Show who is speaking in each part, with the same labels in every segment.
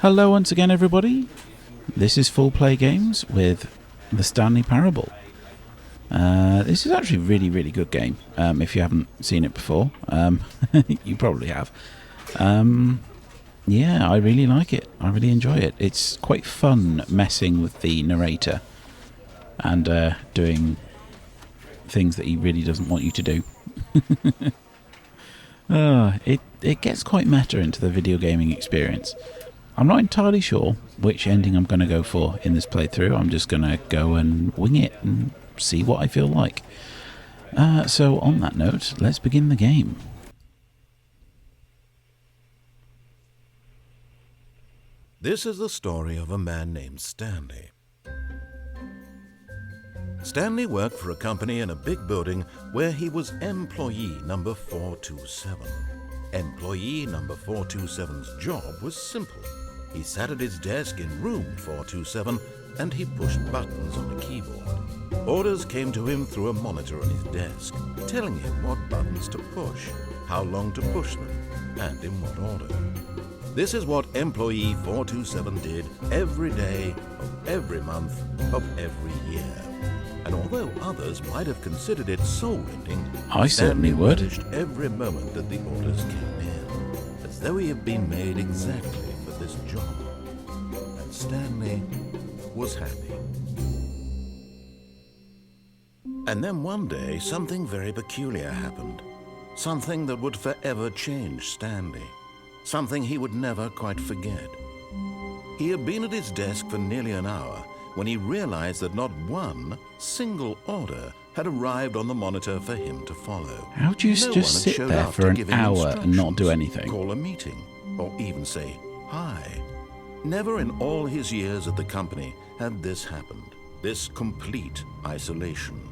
Speaker 1: Hello once again, everybody. This is Full Play Games with the Stanley Parable. This is actually a really, really good game. If you haven't seen it before, you probably have. Yeah, I really like it. I really enjoy it. It's quite fun messing with the narrator and doing things that he really doesn't want you to do. It gets quite meta into the video gaming experience. I'm not entirely sure which ending I'm going to go for in this playthrough. I'm just going to go and wing it and see what I feel like. So on that note, let's begin the game.
Speaker 2: This is the story of a man named Stanley. Stanley worked for a company in a big building where he was employee number 427. Employee number 427's job was simple. He sat at his desk in room 427 and he pushed buttons on the keyboard. Orders came to him through a monitor on his desk, telling him what buttons to push, how long to push them, and in what order. This is what employee 427 did every day of every month of every year. And although others might have considered it soul-rending,
Speaker 1: I certainly would.
Speaker 2: relished every moment that the orders came in, as though he had been made exactly for this job. And Stanley was happy. And then one day, something very peculiar happened. Something that would forever change Stanley. Something he would never quite forget. He had been at his desk for nearly an hour when he realized that not one single order had arrived on the monitor for him to follow.
Speaker 1: How do you just sit there for an hour and not do anything?
Speaker 2: Call a meeting, or even say hi. Never in all his years at the company had this happened. This complete isolation.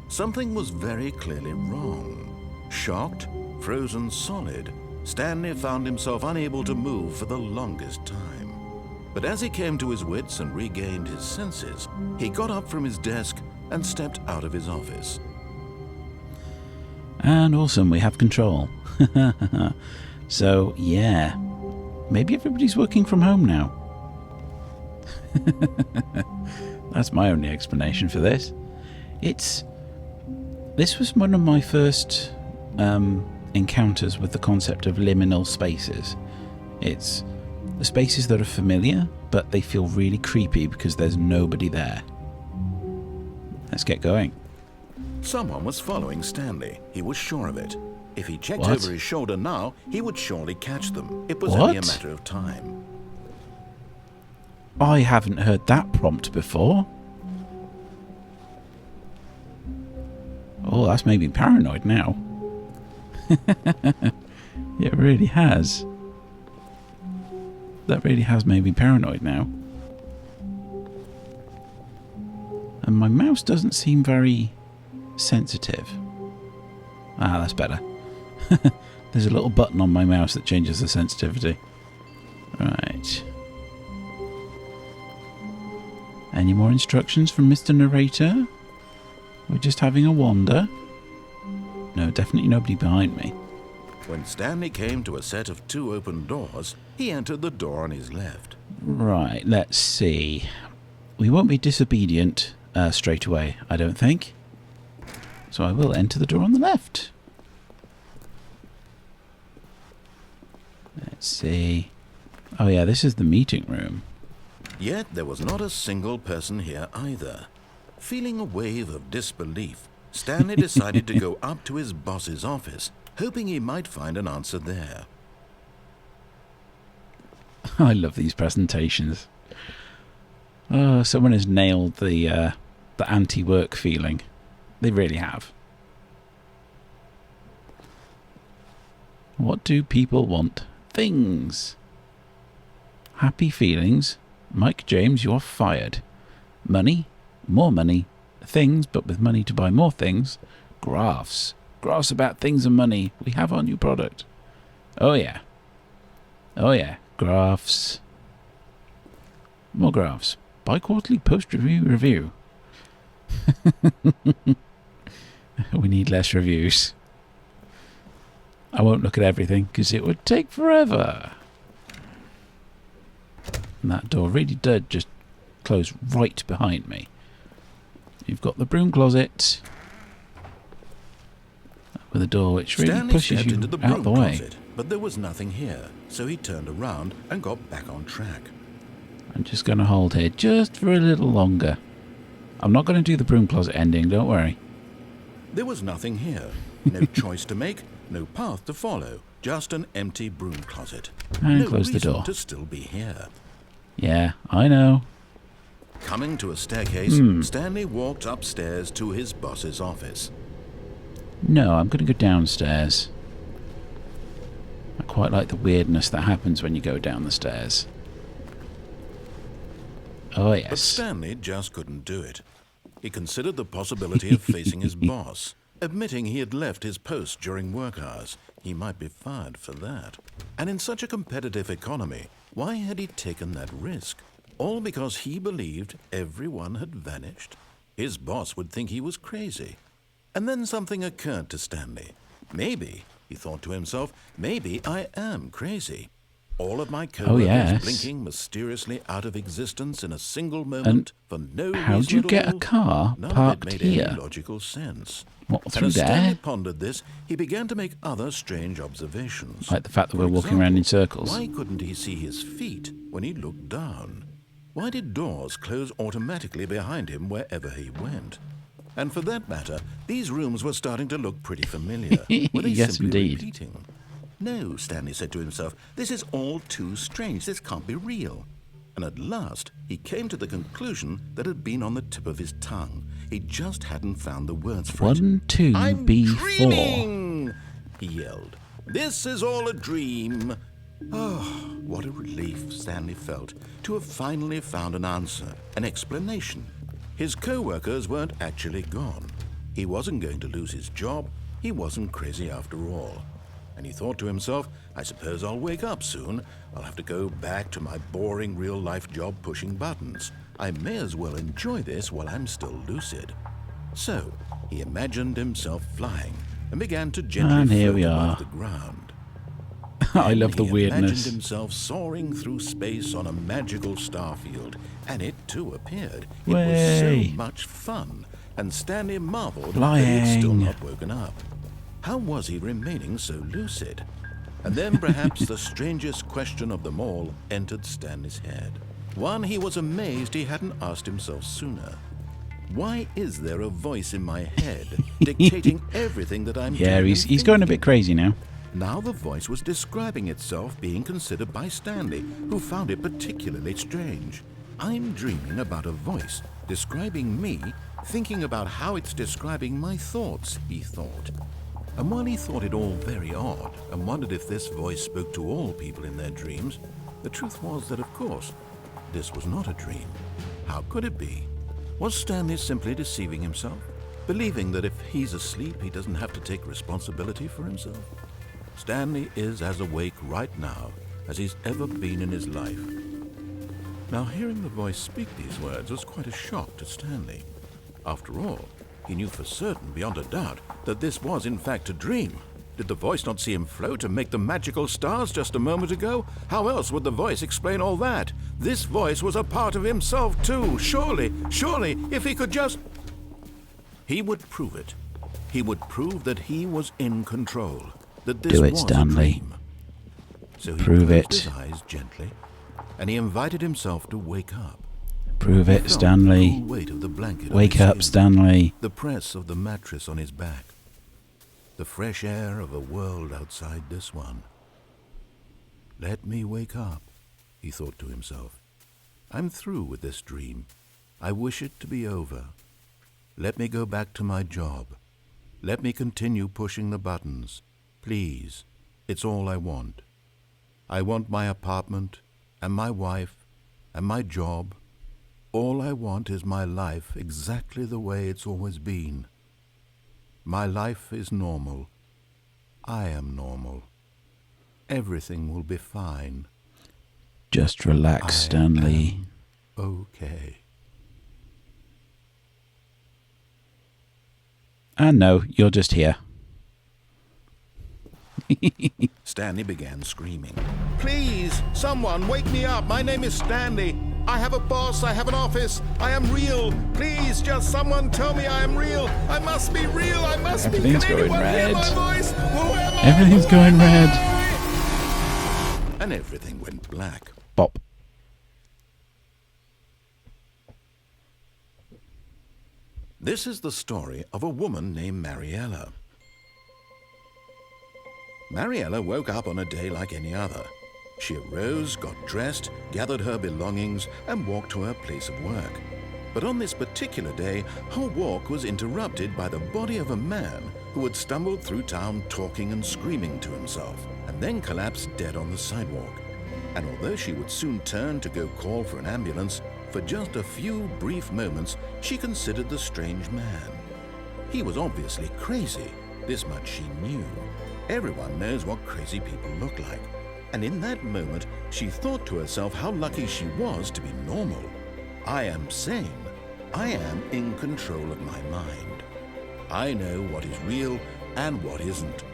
Speaker 2: Something was very clearly wrong. Shocked, frozen solid, Stanley found himself unable to move for the longest time. But as he came to his wits and regained his senses, he got up from his desk and stepped out of his office.
Speaker 1: And awesome, we have control. So, yeah. Maybe everybody's working from home now. That's my only explanation for this. This was one of my first encounters with the concept of liminal spaces. It's the spaces that are familiar, but they feel really creepy because there's nobody there. Let's get going.
Speaker 2: Someone was following Stanley. He was sure of it. If he checked
Speaker 1: What?
Speaker 2: over his shoulder now, he would surely catch them. It was
Speaker 1: What?
Speaker 2: only a matter of time.
Speaker 1: I haven't heard that prompt before. Oh, that's made me paranoid now. It really has. That really has made me paranoid now. And my mouse doesn't seem very sensitive. Ah, that's better. There's a little button on my mouse that changes the sensitivity. Right. Any more instructions from Mr. Narrator? We're just having a wander. No, definitely nobody behind me.
Speaker 2: When Stanley came to a set of 2 open doors, he entered the door on his left.
Speaker 1: Right, let's see. We won't be disobedient straight away, I don't think. So I will enter the door on the left. Let's see. Oh yeah, this is the meeting room.
Speaker 2: Yet there was not a single person here either. Feeling a wave of disbelief, Stanley decided to go up to his boss's office, hoping he might find an answer there.
Speaker 1: I love these presentations. Oh, someone has nailed the anti-work feeling. They really have. What do people want? Things. Happy feelings. Mike James, you're fired. Money. More money. Things, but with money to buy more things. Graphs. Graphs about things and money. We have our new product. Oh yeah. Oh yeah. Graphs. More graphs. Bi-quarterly post-review. We need less reviews. I won't look at everything because it would take forever. And that door really did just close right behind me. You've got the broom closet with a door which really
Speaker 2: Stanley
Speaker 1: pushes
Speaker 2: stepped
Speaker 1: you
Speaker 2: into the
Speaker 1: out
Speaker 2: broom
Speaker 1: the way.
Speaker 2: closet, but there was nothing here, so he turned around and got back on track.
Speaker 1: I'm just going to hold here just for a little longer. I'm not going to do the broom closet ending, don't worry.
Speaker 2: There was nothing here. No choice to make, no path to follow, just an empty broom closet.
Speaker 1: And
Speaker 2: No
Speaker 1: close the
Speaker 2: reason
Speaker 1: door.
Speaker 2: to still be here.
Speaker 1: Yeah, I know.
Speaker 2: Coming to a staircase, Stanley walked upstairs to his boss's office.
Speaker 1: No, I'm going to go downstairs. I quite like the weirdness that happens when you go down the stairs. Oh,
Speaker 2: But
Speaker 1: yes.
Speaker 2: Stanley just couldn't do it. He considered the possibility of facing his boss, admitting he had left his post during work hours. He might be fired for that. And in such a competitive economy, why had he taken that risk? All because he believed everyone had vanished? His boss would think he was crazy. And then something occurred to Stanley. Maybe, he thought to himself, maybe I am crazy. All of my co-workers
Speaker 1: yes.
Speaker 2: blinking mysteriously out of existence in a single moment for no
Speaker 1: How'd
Speaker 2: reason
Speaker 1: you
Speaker 2: at
Speaker 1: get
Speaker 2: all.
Speaker 1: a car
Speaker 2: None
Speaker 1: parked
Speaker 2: of it made
Speaker 1: here?
Speaker 2: any logical sense.
Speaker 1: What,
Speaker 2: And
Speaker 1: through
Speaker 2: as Stanley
Speaker 1: there?
Speaker 2: pondered this, he began to make other strange observations.
Speaker 1: Like the fact that
Speaker 2: For
Speaker 1: we're walking around in circles.
Speaker 2: Why couldn't he see his feet when he looked down? Why did doors close automatically behind him wherever he went? And for that matter, these rooms were starting to look pretty familiar. Were they
Speaker 1: Yes,
Speaker 2: simply
Speaker 1: indeed.
Speaker 2: repeating? No, Stanley said to himself, this is all too strange. This can't be real. And at last, he came to the conclusion that had been on the tip of his tongue. He just hadn't found the words for it.
Speaker 1: 1, 2,
Speaker 2: I'm
Speaker 1: B4.
Speaker 2: dreaming! He yelled. This is all a dream. Oh, what a relief Stanley felt to have finally found an answer, an explanation. His co-workers weren't actually gone. He wasn't going to lose his job. He wasn't crazy after all. And he thought to himself, I suppose I'll wake up soon. I'll have to go back to my boring real-life job pushing buttons. I may as well enjoy this while I'm still lucid. So, he imagined himself flying and began to
Speaker 1: And
Speaker 2: gently
Speaker 1: here
Speaker 2: float
Speaker 1: we
Speaker 2: above
Speaker 1: are.
Speaker 2: the ground.
Speaker 1: I love the
Speaker 2: He
Speaker 1: weirdness.
Speaker 2: imagined himself soaring through space on a magical starfield, and it too appeared. It was
Speaker 1: Way.
Speaker 2: so much fun, and Stanley marveled that he had still
Speaker 1: Flying.
Speaker 2: not woken up. How was he remaining so lucid? And then perhaps the strangest question of them all entered Stanley's head. One he was amazed he hadn't asked himself sooner. Why is there a voice in my head dictating everything that I'm
Speaker 1: Yeah,
Speaker 2: doing
Speaker 1: he's
Speaker 2: and
Speaker 1: going a
Speaker 2: thinking?
Speaker 1: bit crazy now.
Speaker 2: Now the voice was describing itself being considered by Stanley, who found it particularly strange. I'm dreaming about a voice describing me, thinking about how it's describing my thoughts, he thought. And while he thought it all very odd and wondered if this voice spoke to all people in their dreams, the truth was that, of course, this was not a dream. How could it be? Was Stanley simply deceiving himself, believing that if he's asleep, he doesn't have to take responsibility for himself? Stanley is as awake right now as he's ever been in his life. Now, hearing the voice speak these words was quite a shock to Stanley. After all, he knew for certain, beyond a doubt, that this was in fact a dream. Did the voice not see him float and make the magical stars just a moment ago? How else would the voice explain all that? This voice was a part of himself too. Surely, if he could just... He would prove it. He would prove that he was in control. That this
Speaker 1: Do it,
Speaker 2: was
Speaker 1: Stanley.
Speaker 2: a dream. So he
Speaker 1: Prove
Speaker 2: closed
Speaker 1: it.
Speaker 2: his eyes gently, and he invited himself to wake up.
Speaker 1: Prove
Speaker 2: He
Speaker 1: it,
Speaker 2: felt
Speaker 1: Stanley.
Speaker 2: the cool weight of the blanket on
Speaker 1: Wake
Speaker 2: his
Speaker 1: up,
Speaker 2: skin,
Speaker 1: Stanley.
Speaker 2: the press of the mattress on his back, the fresh air of a world outside this one. Let me wake up, he thought to himself. I'm through with this dream. I wish it to be over. Let me go back to my job. Let me continue pushing the buttons. Please, it's all I want. I want my apartment, and my wife, and my job. All I want is my life exactly the way it's always been. My life is normal. I am normal. Everything will be fine.
Speaker 1: Just relax, Stanley.
Speaker 2: Okay.
Speaker 1: And no, you're just here.
Speaker 2: Stanley began screaming. "Please, someone, wake me up. My name is Stanley. I have a boss. I have an office. I am real. Please, just someone tell me I am real. I must be real. I must be.
Speaker 1: Everything's
Speaker 2: Can
Speaker 1: going
Speaker 2: anyone hear
Speaker 1: red.
Speaker 2: my voice? Who am I?
Speaker 1: Everything's going red.
Speaker 2: And everything went black.
Speaker 1: Bop.
Speaker 2: This is the story of a woman named Mariella. Mariella woke up on a day like any other. She arose, got dressed, gathered her belongings, and walked to her place of work. But on this particular day, her walk was interrupted by the body of a man who had stumbled through town talking and screaming to himself, and then collapsed dead on the sidewalk. And although she would soon turn to go call for an ambulance, for just a few brief moments she considered the strange man. He was obviously crazy, this much she knew. Everyone knows what crazy people look like. And in that moment, she thought to herself how lucky she was to be normal. I am sane. I am in control of my mind. I know what is real and what isn't.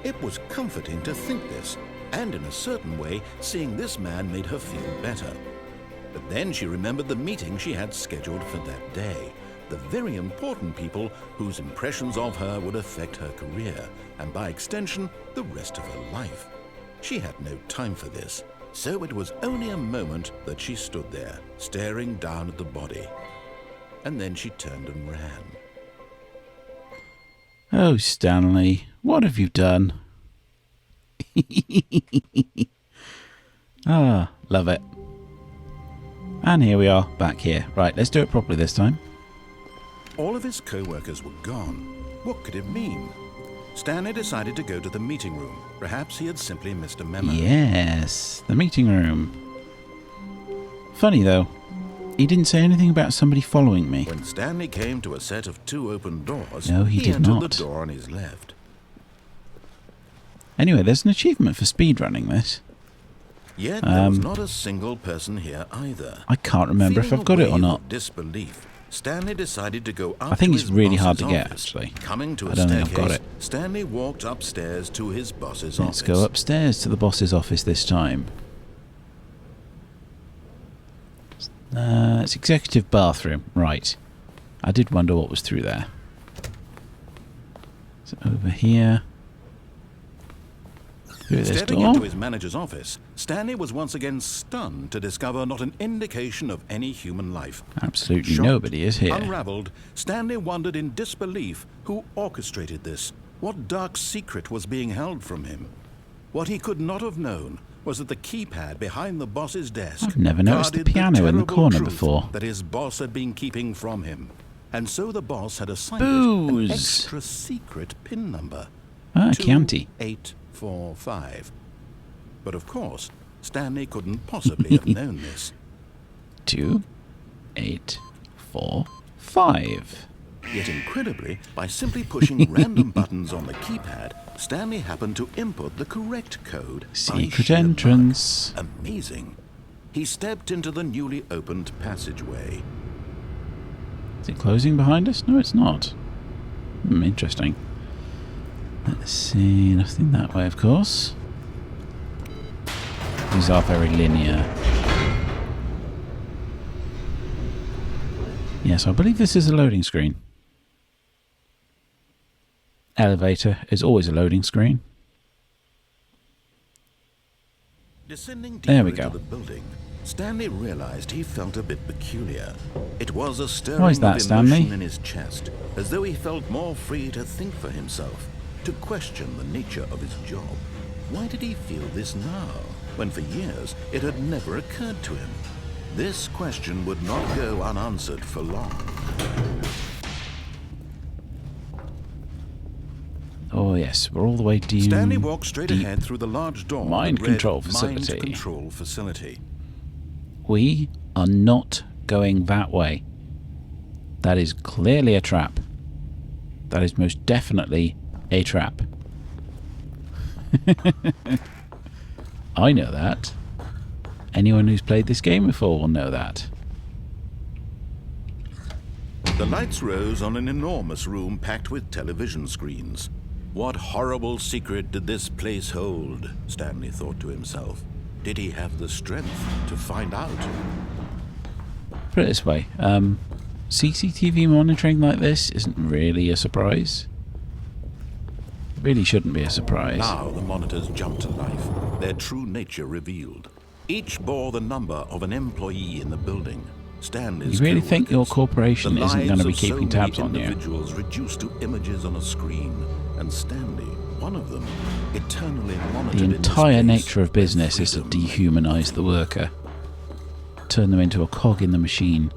Speaker 2: It was comforting to think this, and in a certain way, seeing this man made her feel better. But then she remembered the meeting she had scheduled for that day. The very important people whose impressions of her would affect her career, and by extension, the rest of her life. She had no time for this, so it was only a moment that she stood there, staring down at the body. And then she turned and ran.
Speaker 1: Oh, Stanley, what have you done? Ah, love it. And here we are, back here. Right, let's do it properly this time.
Speaker 2: All of his co-workers were gone. What could it mean? Stanley decided to go to the meeting room. Perhaps he had simply missed a memo.
Speaker 1: Yes, the meeting room. Funny though, he didn't say anything about somebody following me.
Speaker 2: When Stanley came to a set of 2 open doors,
Speaker 1: No, he did
Speaker 2: entered
Speaker 1: not.
Speaker 2: the door on his left.
Speaker 1: Anyway, there's an achievement for speedrunning this.
Speaker 2: Yet there was not a single person here either.
Speaker 1: I can't remember if
Speaker 2: Feeling
Speaker 1: I've got
Speaker 2: a
Speaker 1: it or
Speaker 2: wave
Speaker 1: not.
Speaker 2: of disbelief, Stanley decided to go up
Speaker 1: I think
Speaker 2: to
Speaker 1: it's
Speaker 2: his
Speaker 1: really hard
Speaker 2: boss's
Speaker 1: to get,
Speaker 2: office.
Speaker 1: actually.
Speaker 2: Coming to
Speaker 1: I
Speaker 2: a
Speaker 1: don't think
Speaker 2: staircase,
Speaker 1: I've got it.
Speaker 2: Stanley walked upstairs to his boss's
Speaker 1: Let's
Speaker 2: office.
Speaker 1: go upstairs to the boss's office this time. It's executive bathroom. Right. I did wonder what was through there. So over here. Through this
Speaker 2: Stepping
Speaker 1: door.
Speaker 2: into his manager's office, Stanley was once again stunned to discover not an indication of any human life.
Speaker 1: Absolutely
Speaker 2: Shocked,
Speaker 1: nobody is here.
Speaker 2: Unraveled, Stanley wondered in disbelief who orchestrated this. What dark secret was being held from him? What he could not have known was that the keypad behind the boss's desk
Speaker 1: I've never noticed the
Speaker 2: guarded
Speaker 1: piano in the
Speaker 2: terrible
Speaker 1: corner
Speaker 2: truth
Speaker 1: before.
Speaker 2: that his boss had been keeping from him. And so the boss had assigned it
Speaker 1: Booze.
Speaker 2: an extra secret PIN number.
Speaker 1: Ah, Chianti.
Speaker 2: 2845. But of course, Stanley couldn't possibly have known this.
Speaker 1: 2, 8, 4, 5.
Speaker 2: Yet incredibly, by simply pushing random buttons on the keypad, Stanley happened to input the correct code by
Speaker 1: Secret
Speaker 2: sheer luck.
Speaker 1: entrance.
Speaker 2: Amazing. He stepped into the newly opened passageway.
Speaker 1: Is it closing behind us? No, it's not. Interesting. Let's see. Nothing that way, of course. These are very linear. Yes, I believe this is a loading screen. Elevator is always a loading screen.
Speaker 2: Descending
Speaker 1: There we
Speaker 2: deeper
Speaker 1: go.
Speaker 2: into the building, Stanley realized he felt a bit peculiar. It was a stirring
Speaker 1: Why is that,
Speaker 2: of
Speaker 1: Stanley?
Speaker 2: emotion in his chest, as though he felt more free to think for himself, to question the nature of his job. Why did he feel this now, when for years it had never occurred to him? This question would not go unanswered for long.
Speaker 1: Oh yes, we're all the way deep.
Speaker 2: Stanley walked straight ahead through the large door
Speaker 1: Mind
Speaker 2: that read
Speaker 1: control facility.
Speaker 2: Mind Control Facility.
Speaker 1: We are not going that way. That is clearly a trap. That is most definitely a trap. I know that. Anyone who's played this game before will know that.
Speaker 2: The lights rose on an enormous room packed with television screens. What horrible secret did this place hold? Stanley thought to himself. Did he have the strength to find out?
Speaker 1: Put it this way, CCTV monitoring like this isn't really a surprise. Really shouldn't be a surprise.
Speaker 2: Now the monitors jumped to life, their true nature revealed. Each bore the number of an employee in the building. Stanley's
Speaker 1: You really think your
Speaker 2: co-workers,
Speaker 1: corporation
Speaker 2: the
Speaker 1: isn't going to be
Speaker 2: lives of
Speaker 1: keeping
Speaker 2: so many
Speaker 1: tabs on you?
Speaker 2: individuals reduced to images on a screen, and Stanley, one of them, eternally monitored
Speaker 1: The
Speaker 2: in
Speaker 1: entire
Speaker 2: space
Speaker 1: nature of
Speaker 2: with
Speaker 1: business is to
Speaker 2: freedom.
Speaker 1: dehumanize the worker. Turn them into a cog in the machine.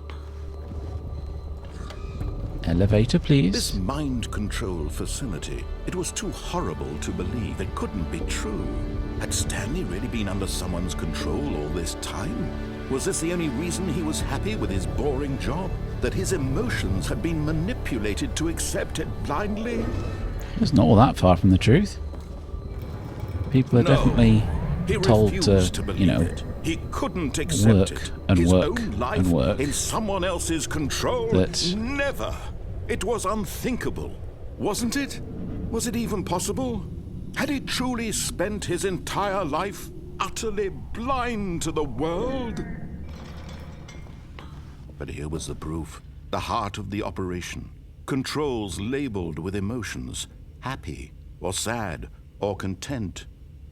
Speaker 1: Elevator, please.
Speaker 2: This mind control facility, it was too horrible to believe. It couldn't be true. Had Stanley really been under someone's control all this time? Was this the only reason he was happy with his boring job? That his emotions had been manipulated to accept it blindly?
Speaker 1: It's not all that far from the truth. People are
Speaker 2: No,
Speaker 1: definitely
Speaker 2: he
Speaker 1: told
Speaker 2: refused
Speaker 1: to,
Speaker 2: believe
Speaker 1: you know,
Speaker 2: it. He couldn't accept
Speaker 1: work
Speaker 2: it.
Speaker 1: and
Speaker 2: His
Speaker 1: work
Speaker 2: own life
Speaker 1: and work.
Speaker 2: in someone else's control?
Speaker 1: That-
Speaker 2: Never. It was unthinkable, wasn't it? Was it even possible? Had he truly spent his entire life utterly blind to the world? But here was the proof, the heart of the operation. Controls labeled with emotions, happy or sad or content.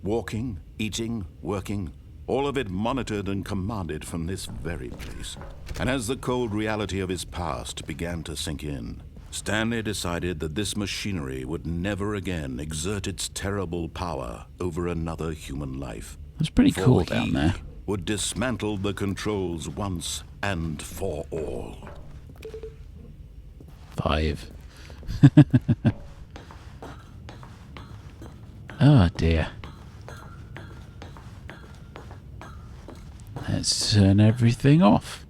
Speaker 2: Walking, eating, working, all of it monitored and commanded from this very place. And as the cold reality of his past began to sink in, Stanley decided that this machinery would never again exert its terrible power over another human life.
Speaker 1: It's pretty
Speaker 2: For
Speaker 1: cool
Speaker 2: he
Speaker 1: down there.
Speaker 2: would dismantle the controls once and for all.
Speaker 1: 5. Oh dear. Let's turn everything off.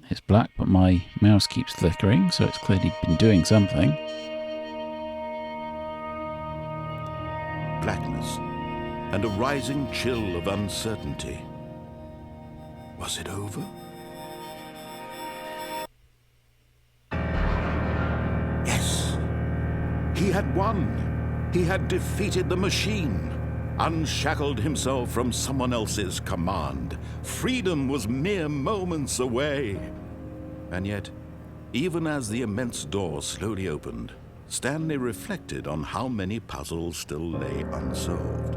Speaker 1: It's black, but my mouse keeps flickering, so it's clearly been doing something.
Speaker 2: Blackness and a rising chill of uncertainty. Was it over? Yes. He had won. He had defeated the machine, unshackled himself from someone else's command. Freedom was mere moments away. And yet, even as the immense door slowly opened, Stanley reflected on how many puzzles still lay unsolved.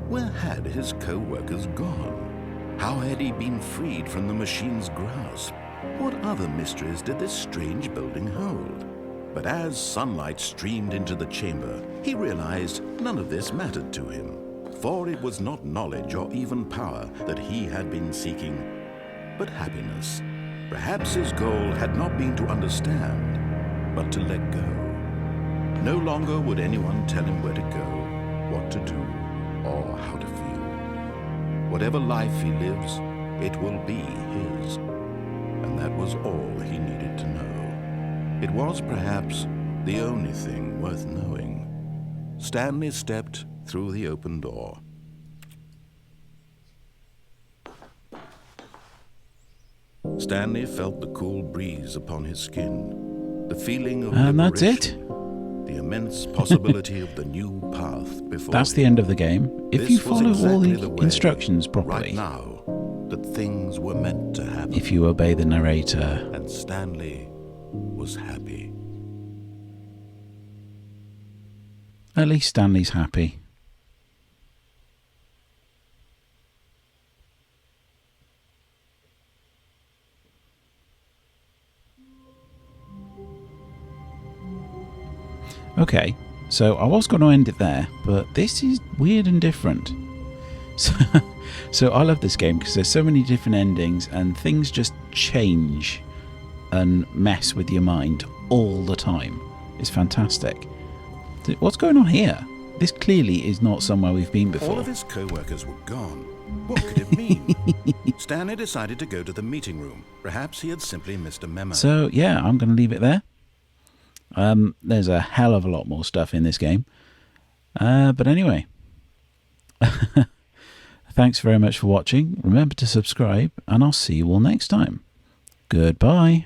Speaker 2: Where had his co-workers gone? How had he been freed from the machine's grasp? What other mysteries did this strange building hold? But as sunlight streamed into the chamber, he realized none of this mattered to him, for it was not knowledge or even power that he had been seeking, but happiness. Perhaps his goal had not been to understand, but to let go. No longer would anyone tell him where to go, what to do, or how to feel. Whatever life he lives, it will be his. And that was all he needed to know. It was perhaps the only thing worth knowing. Stanley stepped through the open door. Stanley felt the cool breeze upon his skin, the feeling of
Speaker 1: And that's
Speaker 2: liberation,
Speaker 1: it.
Speaker 2: the immense possibility of the new path before
Speaker 1: That's the end of the game. If
Speaker 2: This
Speaker 1: you
Speaker 2: was
Speaker 1: follow all
Speaker 2: exactly
Speaker 1: the
Speaker 2: way,
Speaker 1: instructions
Speaker 2: right
Speaker 1: properly,
Speaker 2: now, that things were meant to happen,
Speaker 1: if you obey the narrator,
Speaker 2: and Stanley was happy.
Speaker 1: at least Stanley's happy. Okay, so I was going to end it there, but this is weird and different. So I love this game because there's so many different endings and things just change and mess with your mind all the time. It's fantastic. What's going on here? This clearly is not somewhere we've been before.
Speaker 2: All of his co-workers were gone. What could it mean? Stanley decided to go to the meeting room. Perhaps he had simply missed a memo.
Speaker 1: So yeah, I'm going to leave it there. There's a hell of a lot more stuff in this game. But anyway, thanks very much for watching. Remember to subscribe, and I'll see you all next time. Goodbye.